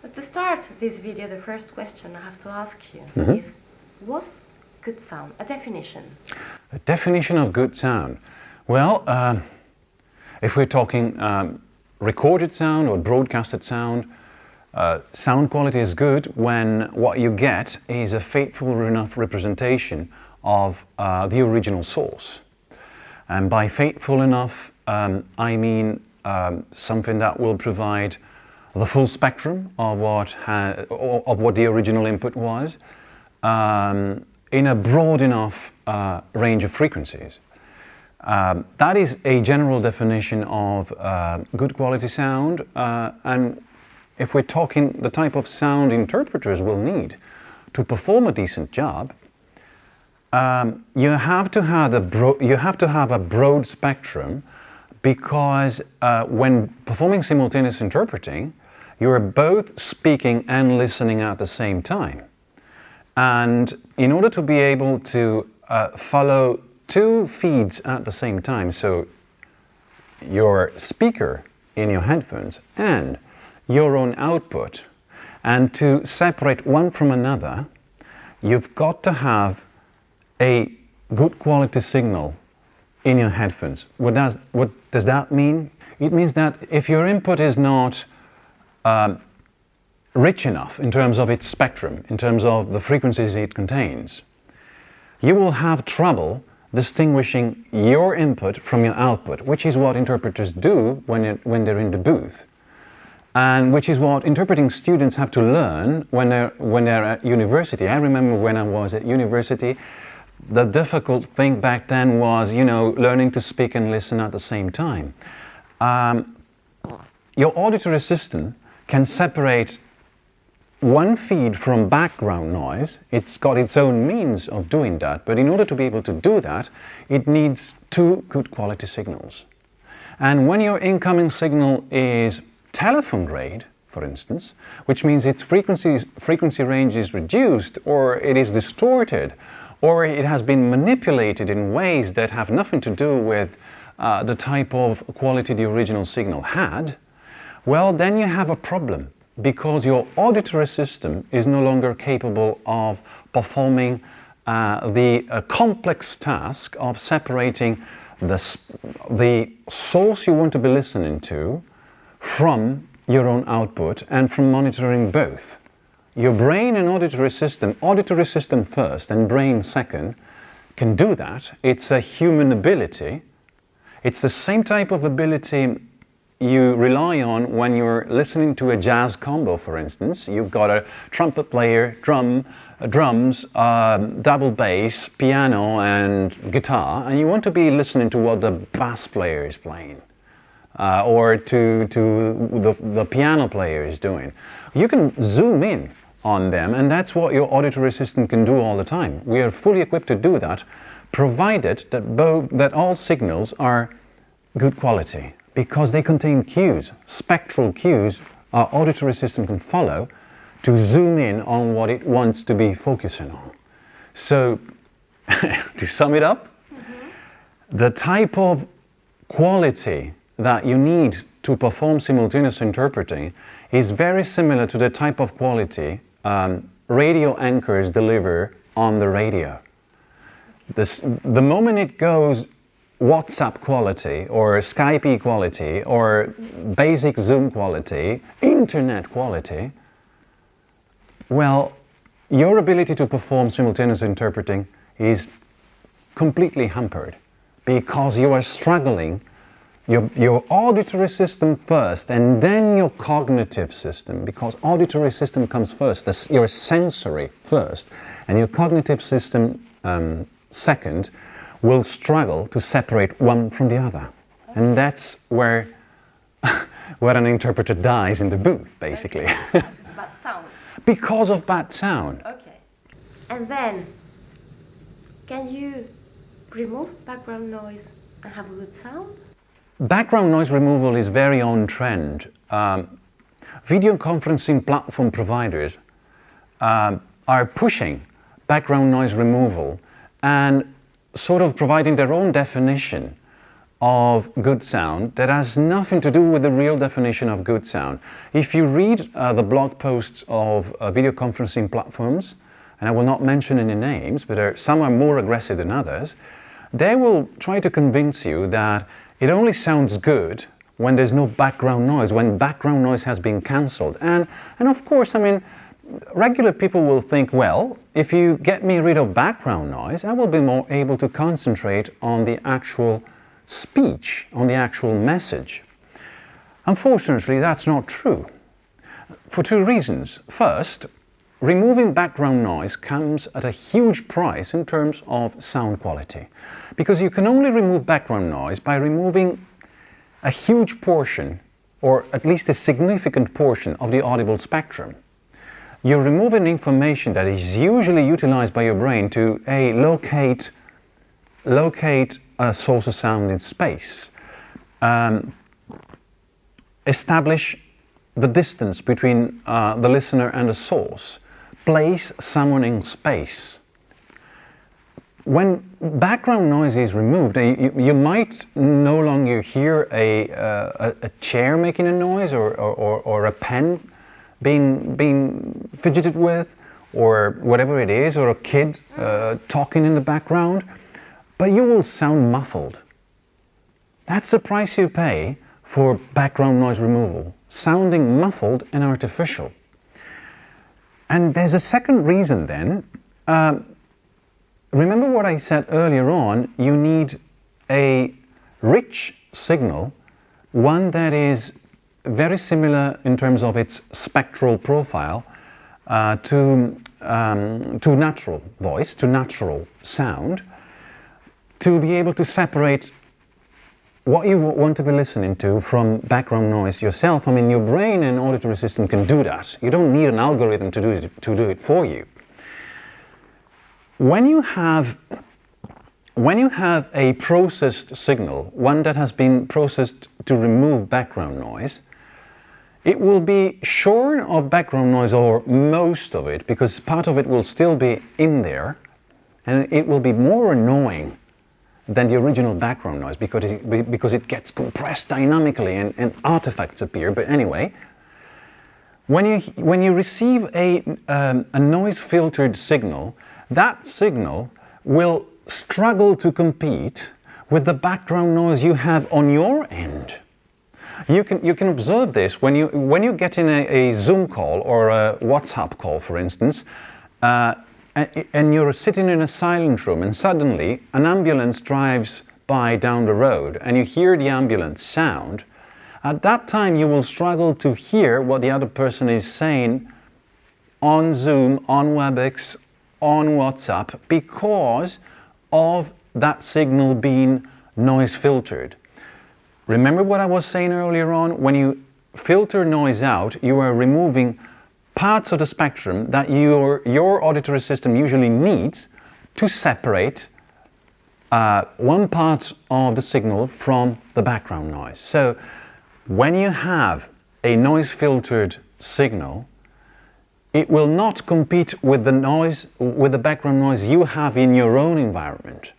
But to start this video, the first question I have to ask you is, what's good sound? A definition. A definition of good sound. Well, if we're talking recorded sound or broadcasted sound, sound quality is good when what you get is a faithful enough representation of the original source. And by faithful enough, I mean something that will provide the full spectrum of what the original input was in a broad enough range of frequencies. That is a general definition of good quality sound, and if we're talking the type of sound interpreters will need to perform a decent job, you have to have a broad spectrum, because when performing simultaneous interpreting, you are both speaking and listening at the same time. And in order to be able to follow two feeds at the same time, so your speaker in your headphones and your own output, and to separate one from another, you've got to have a good quality signal in your headphones. What does that mean? It means that if your input is not rich enough in terms of its spectrum, in terms of the frequencies it contains, you will have trouble distinguishing your input from your output, which is what interpreters do when they're in the booth, and which is what interpreting students have to learn when they're at university. I remember when I was at university, the difficult thing back then was, learning to speak and listen at the same time. Your auditory system can separate one feed from background noise. It's got its own means of doing that, but in order to be able to do that, it needs two good quality signals. And when your incoming signal is telephone grade, for instance, which means its frequency range is reduced, or it is distorted, or it has been manipulated in ways that have nothing to do with the type of quality the original signal had, well, then you have a problem, because your auditory system is no longer capable of performing the complex task of separating the source you want to be listening to from your own output and from monitoring both. Your brain and auditory system first and brain second, can do that. It's a human ability. It's the same type of ability you rely on when you're listening to a jazz combo, for instance. You've got a trumpet player, drums, double bass, piano and guitar, and you want to be listening to what the bass player is playing, or to the piano player is doing. You can zoom in on them, and that's what your auditory system can do all the time. We are fully equipped to do that, provided that all signals are good quality, because they contain cues, spectral cues our auditory system can follow to zoom in on what it wants to be focusing on. So, to sum it up, the type of quality that you need to perform simultaneous interpreting is very similar to the type of quality radio anchors deliver on the radio. The moment it goes WhatsApp quality or Skype quality or basic Zoom quality, internet quality, well, your ability to perform simultaneous interpreting is completely hampered, because you are struggling your auditory system first and then your cognitive system, because auditory system comes first, your sensory first, and your cognitive system second, will struggle to separate one from the other. And that's where an interpreter dies in the booth, basically. Bad sound. Because of bad sound. Okay. And then, can you remove background noise and have a good sound? Background noise removal is very on trend. Video conferencing platform providers are pushing background noise removal and sort of providing their own definition of good sound that has nothing to do with the real definition of good sound. If you read the blog posts of video conferencing platforms, and I will not mention any names, but some are more aggressive than others, they will try to convince you that it only sounds good when there's no background noise, when background noise has been cancelled. And of course, I mean, regular people will think, well, if you get me rid of background noise, I will be more able to concentrate on the actual speech, on the actual message. Unfortunately, that's not true, for two reasons. First, removing background noise comes at a huge price in terms of sound quality, because you can only remove background noise by removing a huge portion, or at least a significant portion, of the audible spectrum. You're removing information that is usually utilized by your brain to locate a source of sound in space, establish the distance between the listener and the source, place someone in space. When background noise is removed, you might no longer hear a chair making a noise, or a pen being fidgeted with, or whatever it is, or a kid talking in the background, but you will sound muffled. That's the price you pay for background noise removal, sounding muffled and artificial. And there's a second reason then. Remember what I said earlier on, you need a rich signal, one that is very similar in terms of its spectral profile to natural voice, to natural sound, to be able to separate what you want to be listening to from background noise yourself. I mean, your brain and auditory system can do that. You don't need an algorithm to do it for you. When you have a processed signal, one that has been processed to remove background noise, it will be shorn of background noise, or most of it, because part of it will still be in there, and it will be more annoying than the original background noise because it gets compressed dynamically and artifacts appear. But anyway, when you receive a noise filtered signal, that signal will struggle to compete with the background noise you have on your end. You can observe this when you get in a Zoom call or a WhatsApp call, for instance, and you're sitting in a silent room, and suddenly an ambulance drives by down the road, and you hear the ambulance sound. At that time, you will struggle to hear what the other person is saying on Zoom, on WebEx, on WhatsApp, because of that signal being noise filtered. Remember what I was saying earlier on? When you filter noise out, you are removing parts of the spectrum that your auditory system usually needs to separate one part of the signal from the background noise. So when you have a noise filtered signal, it will not compete with the background noise you have in your own environment.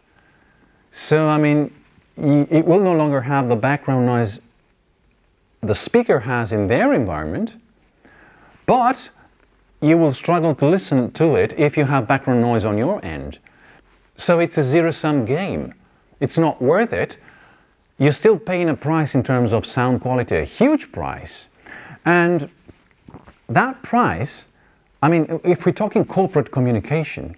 So I mean, it will no longer have the background noise the speaker has in their environment, but you will struggle to listen to it if you have background noise on your end. So it's a zero-sum game. It's not worth it. You're still paying a price in terms of sound quality, a huge price. And that price, I mean, if we're talking corporate communication,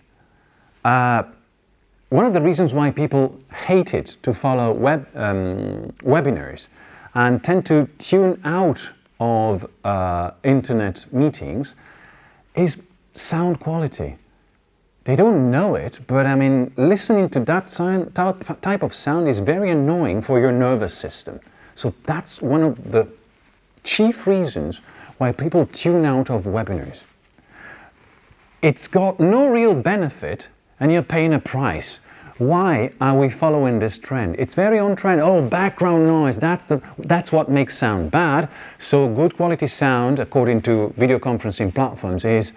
one of the reasons why people hate it to follow webinars and tend to tune out of internet meetings is sound quality. They don't know it, but I mean, listening to that type of sound is very annoying for your nervous system. So that's one of the chief reasons why people tune out of webinars. It's got no real benefit, and you're paying a price. Why are we following this trend? It's very on trend. Oh, background noise, that's what makes sound bad. So good quality sound, according to video conferencing platforms, is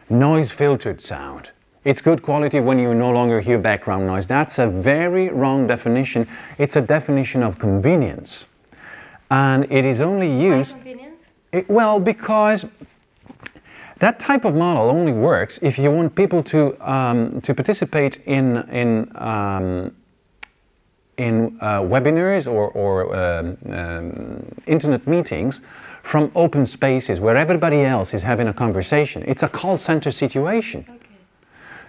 noise filtered sound. It's good quality when you no longer hear background noise. That's a very wrong definition. It's a definition of convenience. And it is only used... Why convenience? Well, because that type of model only works if you want people to participate in webinars or internet meetings from open spaces where everybody else is having a conversation. It's a call center situation.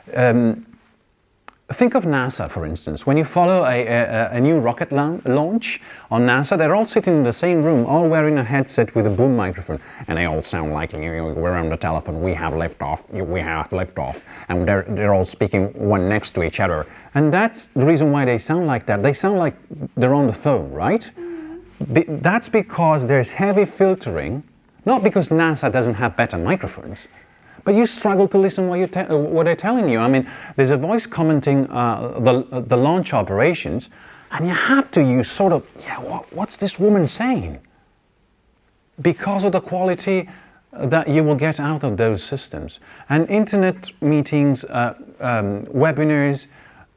Okay. Think of NASA, for instance. When you follow a new rocket launch on NASA, they're all sitting in the same room, all wearing a headset with a boom microphone, and they all sound like, we're on the telephone, we have liftoff, and they're all speaking one next to each other. And that's the reason why they sound like that. They sound like they're on the phone, right? That's because there's heavy filtering, not because NASA doesn't have better microphones. But you struggle to listen what they're telling you. I mean, there's a voice commenting the launch operations, and you have to use sort of, what's this woman saying? Because of the quality that you will get out of those systems. And internet meetings, webinars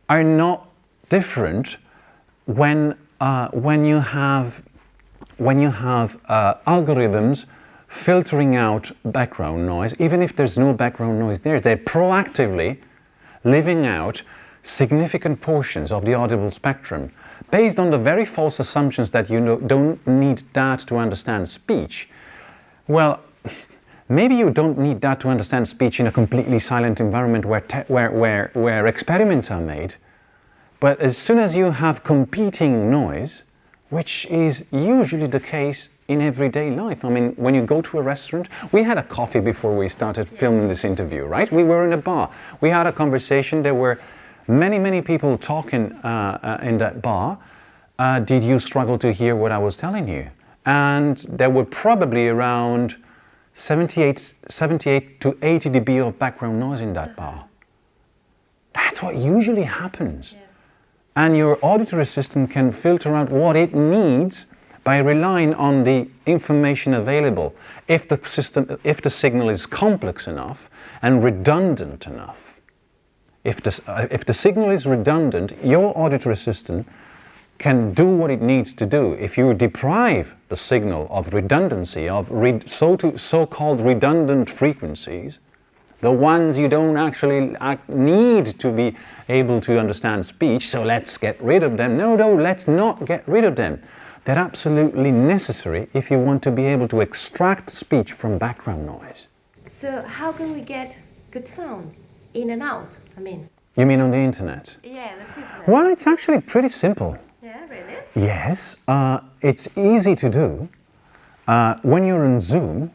are not different when you have algorithms filtering out background noise. Even if there's no background noise there, they're proactively leaving out significant portions of the audible spectrum based on the very false assumptions that you don't need that to understand speech. Well, maybe you don't need that to understand speech in a completely silent environment where experiments are made, but as soon as you have competing noise, which is usually the case in everyday life. I mean, when you go to a restaurant, we had a coffee before we started filming this interview, right? We were in a bar. We had a conversation. There were many people talking in that bar. Did you struggle to hear what I was telling you? And there were probably around 78 to 80 dB of background noise in that bar. That's what usually happens. Yes. And your auditory system can filter out what it needs by relying on the information available. If the signal is complex enough and redundant enough, if the signal is redundant, your auditory system can do what it needs to do. If you deprive the signal of redundancy, of so-called redundant frequencies, the ones you don't actually need to be able to understand speech, so let's get rid of them. No, let's not get rid of them. They're absolutely necessary if you want to be able to extract speech from background noise. So how can we get good sound in and out? I mean. You mean on the internet? Yeah, the internet. Well, it's actually pretty simple. Yeah, really? Yes, it's easy to do. When you're in Zoom,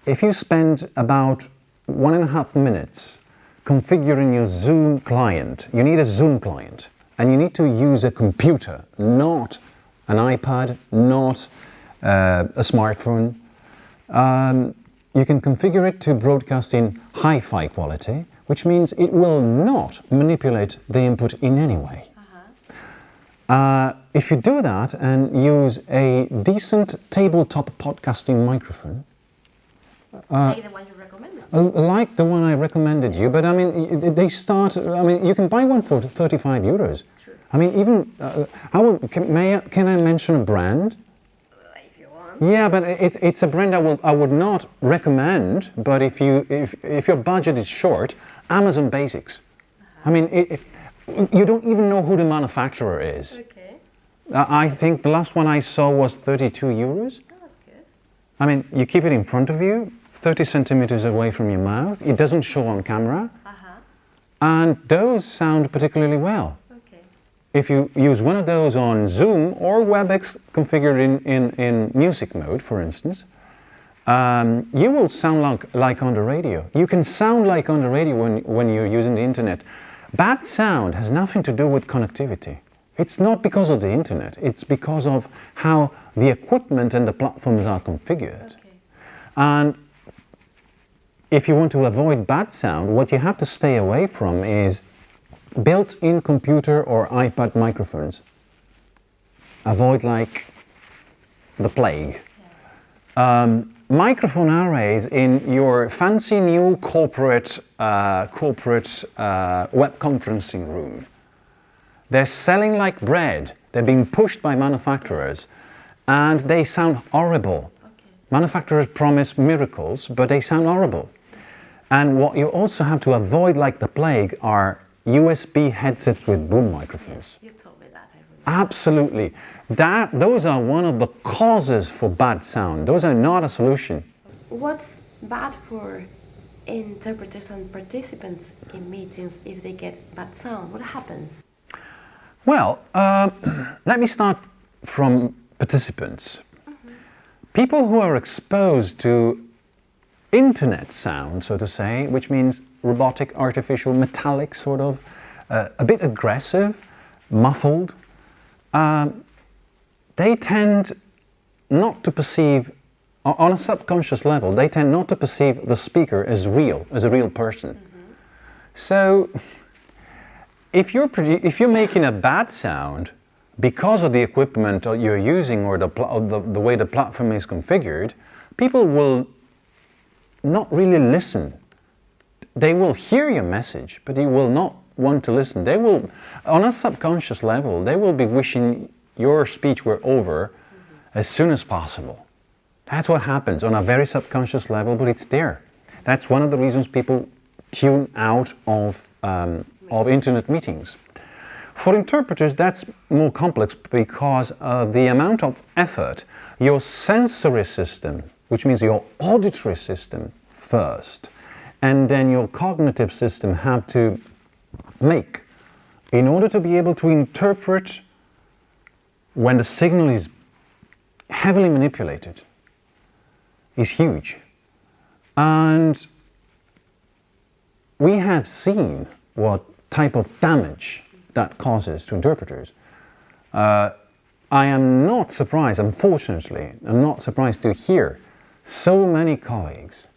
if you spend about 1.5 minutes configuring your Zoom client, you need a Zoom client, and you need to use a computer, not an iPad, not a smartphone. You can configure it to broadcast in hi-fi quality, which means it will not manipulate the input in any way. If you do that and use a decent tabletop podcasting microphone, like the one you recommended. Like the one I recommended you, but I mean, they start. I mean, you can buy one for €35. True. I mean, even can I mention a brand? If you want. Yeah, but it's a brand I would not recommend. But if your budget is short, Amazon Basics. I mean, you don't even know who the manufacturer is. Okay. I think the last one I saw was €32. Oh, that's good. I mean, you keep it in front of you, 30 centimeters away from your mouth. It doesn't show on camera. And those sound particularly well. Okay. If you use one of those on Zoom or WebEx configured in music mode, for instance, you will sound like on the radio. You can sound like on the radio when you're using the internet. Bad sound has nothing to do with connectivity. It's not because of the internet. It's because of how the equipment and the platforms are configured. Okay. And if you want to avoid bad sound, what you have to stay away from is built-in computer or iPad microphones. Avoid like the plague. microphone arrays in your fancy new corporate web conferencing room. They're selling like bread. They're being pushed by manufacturers, and they sound horrible. Okay. Manufacturers promise miracles, but they sound horrible. And what you also have to avoid like the plague are USB headsets with boom microphones. Yes, you told me that. Absolutely. Those are one of the causes for bad sound. Those are not a solution. What's bad for interpreters and participants in meetings if they get bad sound? What happens? Well, let me start from participants. People who are exposed to internet sound, so to say, which means robotic, artificial, metallic, sort of, a bit aggressive, muffled, they tend not to perceive, on a subconscious level, they tend not to perceive the speaker as real, as a real person. So, if you're making a bad sound because of the equipment you're using or the way the platform is configured, people will not really listen. They will hear your message, but they will not want to listen. They will, on a subconscious level, they will be wishing your speech were over as soon as possible. That's what happens on a very subconscious level, but it's there. That's one of the reasons people tune out of internet meetings. For interpreters, that's more complex because the amount of effort your sensory system, which means your auditory system first, and then your cognitive system have to make in order to be able to interpret when the signal is heavily manipulated, is huge. And we have seen what type of damage that causes to interpreters. I am not surprised, unfortunately, I'm not surprised to hear so many colleagues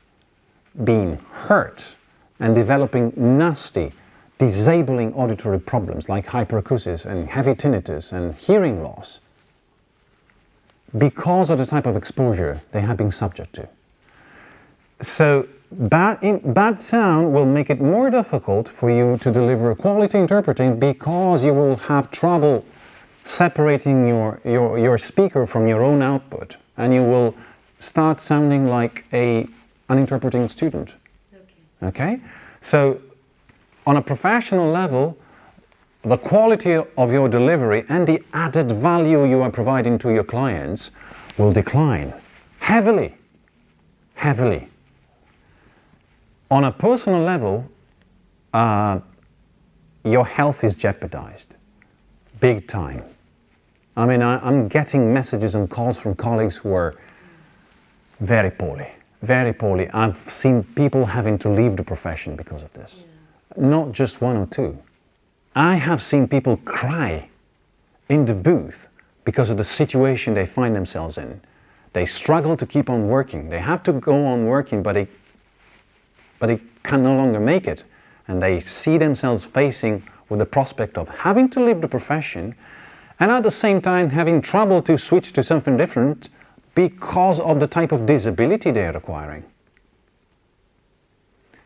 being hurt and developing nasty, disabling auditory problems like hyperacusis and heavy tinnitus and hearing loss because of the type of exposure they have been subject to. So bad sound will make it more difficult for you to deliver quality interpreting because you will have trouble separating your speaker from your own output, and you will start sounding like an interpreting student. Okay? So on a professional level, the quality of your delivery and the added value you are providing to your clients will decline heavily. Heavily. On a personal level, your health is jeopardized, big time. I mean, I'm getting messages and calls from colleagues who are very poorly, very poorly. I've seen people having to leave the profession because of this. Yeah. Not just one or two. I have seen people cry in the booth because of the situation they find themselves in. They struggle to keep on working. They have to go on working, but they can no longer make it. And they see themselves facing with the prospect of having to leave the profession and at the same time having trouble to switch to something different because of the type of disability they are acquiring.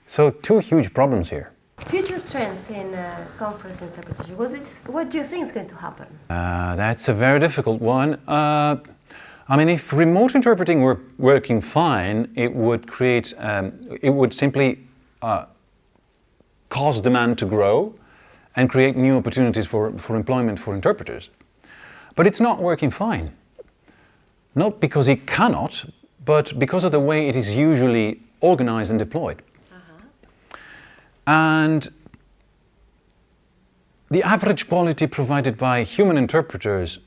So two huge problems here. Future trends in conference interpretation. What do you think is going to happen? That's a very difficult one. I mean, if remote interpreting were working fine, it would simply cause demand to grow and create new opportunities for employment for interpreters. But it's not working fine. Not because it cannot, but because of the way it is usually organized and deployed. And the average quality provided by human interpreters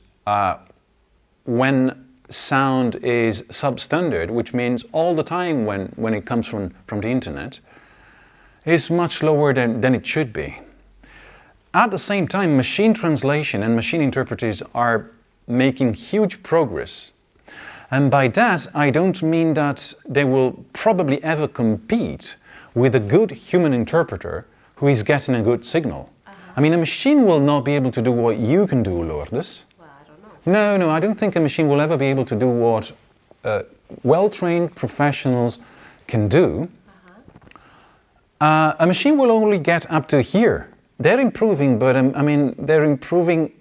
when sound is substandard, which means all the time when it comes from the internet, is much lower than it should be. At the same time, machine translation and machine interpreters are making huge progress. And by that, I don't mean that they will probably ever compete with a good human interpreter who is getting a good signal. I mean, a machine will not be able to do what you can do, Lourdes. Well, I don't know. No, I don't think a machine will ever be able to do what well-trained professionals can do, a machine will only get up to here. They're improving, but I mean, they're improving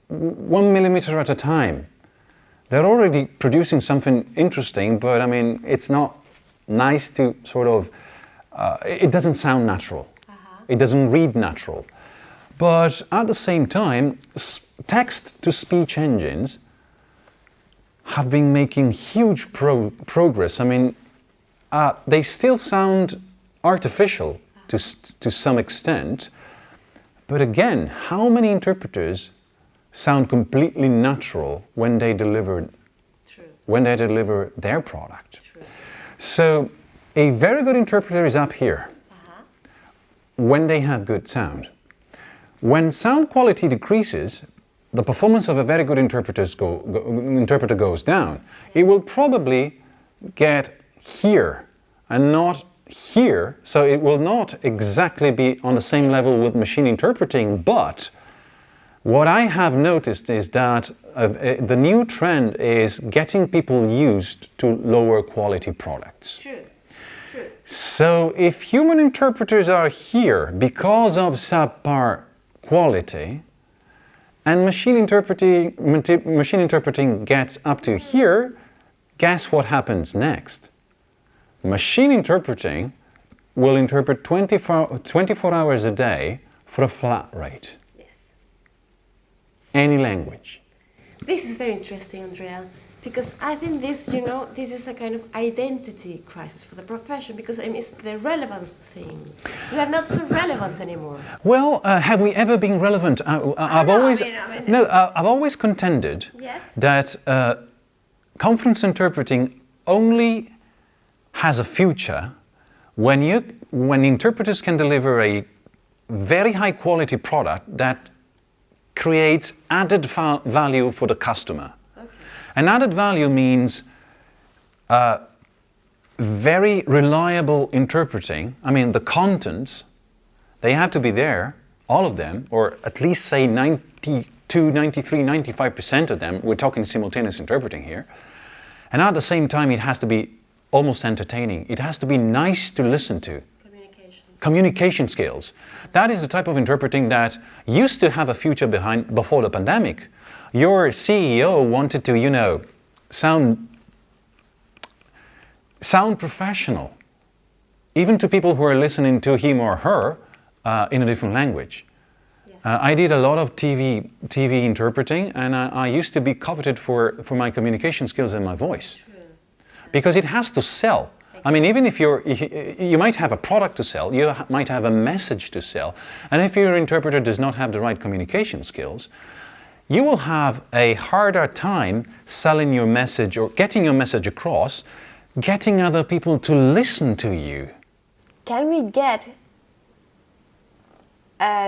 1 millimeter at a time. They're already producing something interesting, but I mean, it's not nice to sort of, it doesn't sound natural. It doesn't read natural. But at the same time, text-to-speech engines have been making huge progress. I mean, they still sound artificial to some extent, but again, how many interpreters sound completely natural when they deliver their product? True. So a very good interpreter is up here when they have good sound. When sound quality decreases, the performance of a very good interpreter goes down. It will probably get here and not here, so it will not exactly be on the same level with machine interpreting, but what I have noticed is that the new trend is getting people used to lower quality products. True. True. So if human interpreters are here because of subpar quality, and machine interpreting gets up to here, guess what happens next? Machine interpreting will interpret 24 hours a day for a flat rate. Yes. Any language. This is very interesting, Andrea, because I think this, this is a kind of identity crisis for the profession, because I mean, it's the relevance thing. We are not so relevant anymore. Well, have we ever been relevant? I've always contended that conference interpreting only has a future when interpreters can deliver a very high quality product that creates added value for the customer. Okay. And added value means very reliable interpreting. I mean, the contents, they have to be there, all of them, or at least say 92, 93, 95% of them. We're talking simultaneous interpreting here. And at the same time, it has to be almost entertaining. It has to be nice to listen to. Communication skills. That is the type of interpreting that used to have a future before the pandemic. Your CEO wanted to, sound professional, even to people who are listening to him or her in a different language. Yes. I did a lot of TV interpreting, and I used to be coveted for my communication skills and my voice. True. Because it has to sell. I mean, even if you might have a product to sell, you might have a message to sell, and if your interpreter does not have the right communication skills, you will have a harder time selling your message or getting your message across, getting other people to listen to you. Can we get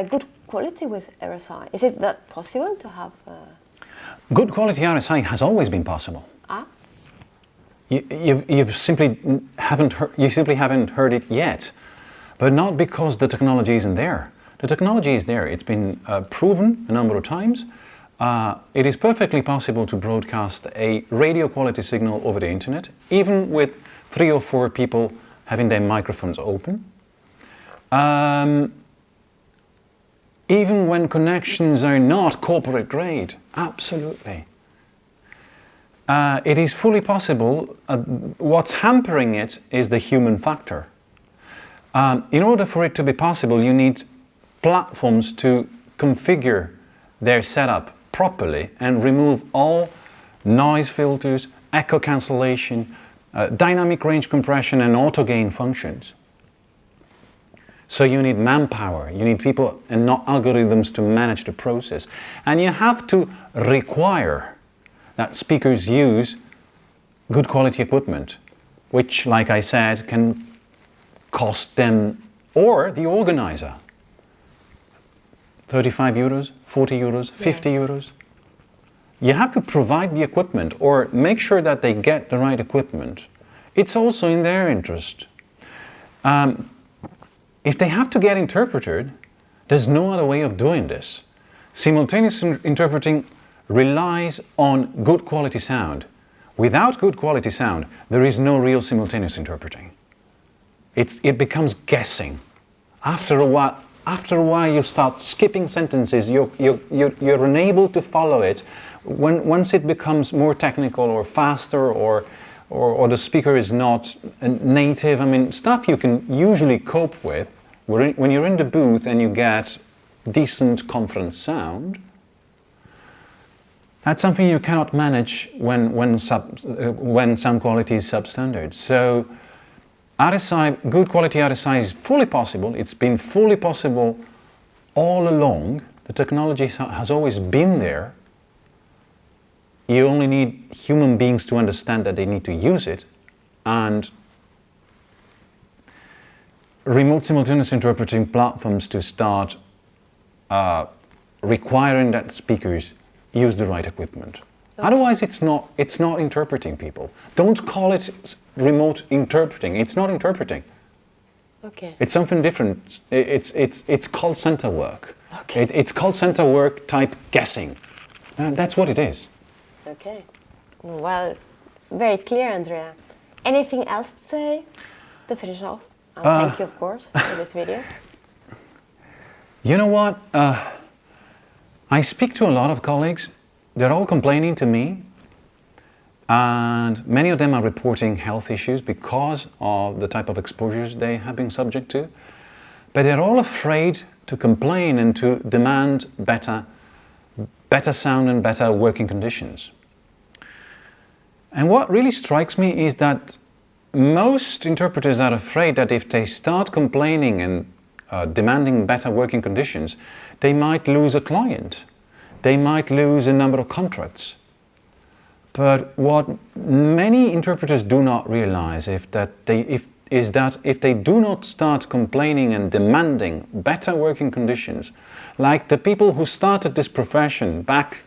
good quality with RSI? Is it that possible to have? Good quality RSI has always been possible. You simply haven't heard it yet, but not because the technology isn't there. The technology is there. It's been proven a number of times. It is perfectly possible to broadcast a radio quality signal over the internet, even with 3 or 4 people having their microphones open. Even when connections are not corporate grade, absolutely. It is fully possible. What's hampering it is the human factor. In order for it to be possible, you need platforms to configure their setup properly and remove all noise filters, echo cancellation, dynamic range compression, and auto gain functions. So you need manpower, you need people and not algorithms to manage the process. And you have to require that speakers use good quality equipment, which, like I said, can cost them or the organizer 35 euros, 40 euros, 50 euros. You have to provide the equipment or make sure that they get the right equipment. It's also in their interest. If they have to get interpreted, there's no other way of doing this. Simultaneous interpreting relies on good quality sound. Without good quality sound, there is no real simultaneous interpreting. It becomes guessing. After a while, you start skipping sentences. You're unable to follow it. Once it becomes more technical or faster, or the speaker is not native, I mean, stuff you can usually cope with when you're in the booth and you get decent conference sound. That's something you cannot manage when sound quality is substandard. So RSI, good quality RSI is fully possible. It's been fully possible all along. The technology has always been there. You only need human beings to understand that they need to use it. And remote simultaneous interpreting platforms to start requiring that speakers use the right equipment. Okay. Otherwise, it's not interpreting, people. Don't call it remote interpreting. It's not interpreting. Okay. It's something different. It's call center work. Okay. It's call center work type guessing. That's what it is. Okay. Well, it's very clear, Andrea. Anything else to say to finish off? Thank you, of course, for this video. You know what? I speak to a lot of colleagues. They're all complaining to me, and many of them are reporting health issues because of the type of exposures they have been subject to. But they're all afraid to complain and to demand better sound and better working conditions. And what really strikes me is that most interpreters are afraid that if they start complaining and demanding better working conditions, they might lose a client. They might lose a number of contracts. But what many interpreters do not realize is that if they do not start complaining and demanding better working conditions, like the people who started this profession back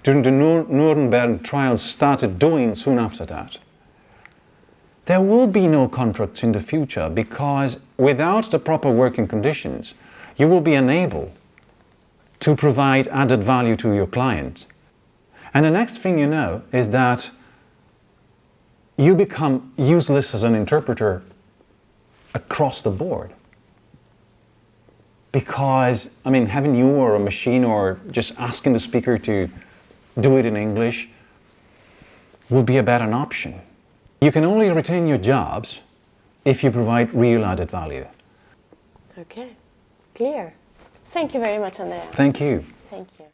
during the Nuremberg trials started doing soon after that, there will be no contracts in the future, because without the proper working conditions, you will be unable to provide added value to your client. And the next thing you know is that you become useless as an interpreter across the board. Because, I mean, having you or a machine or just asking the speaker to do it in English will be a better option. You can only retain your jobs if you provide real added value. Okay, clear. Thank you very much, Andrea. Thank you. Thank you.